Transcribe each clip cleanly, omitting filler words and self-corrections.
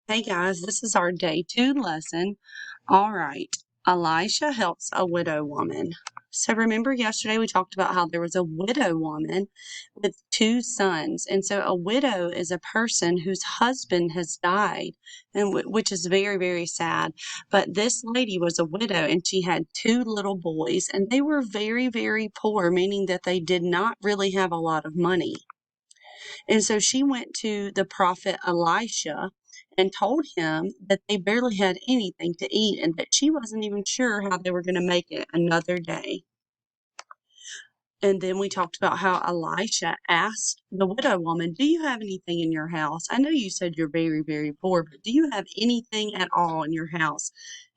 Hey guys, this is our day 2 lesson. All right, Elisha helps a widow woman. So remember yesterday we talked about how there was a widow woman with 2 sons. And so a widow is a person whose husband has died, and which is very, very sad. But this lady was a widow and she had 2 little boys, and they were very, very poor, meaning that they did not really have a lot of money. And so she went to the prophet Elisha and told him that they barely had anything to eat and that she wasn't even sure how they were going to make it another day. And then we talked about how Elisha asked the widow woman, "Do you have anything in your house? I know you said you're very, very poor, but do you have anything at all in your house?"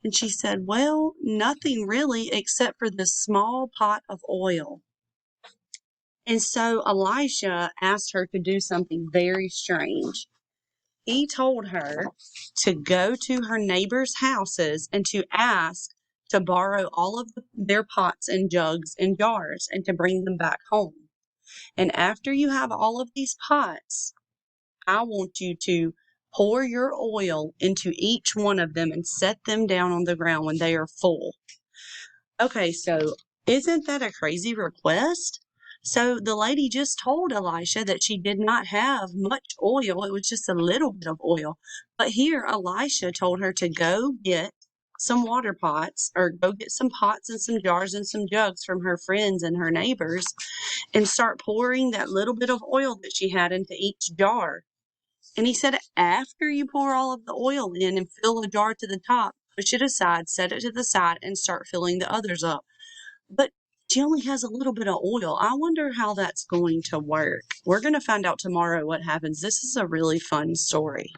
And she said, "Well, nothing really except for this small pot of oil." And so Elisha asked her to do something very strange. He told her to go to her neighbors' houses and to ask to borrow all of their pots and jugs and jars and to bring them back home. And after you have all of these pots, I want you to pour your oil into each one of them and set them down on the ground when they are full. Okay, so isn't that a crazy request? So the lady just told Elisha that she did not have much oil. It was just a little bit of oil. But here Elisha told her to go get some water pots or go get some pots and some jars and some jugs from her friends and her neighbors and start pouring that little bit of oil that she had into each jar. And he said, after you pour all of the oil in and fill a jar to the top, push it aside, set it to the side, and start filling the others up. But she only has a little bit of oil. I wonder how that's going to work. We're going to find out tomorrow what happens. This is a really fun story.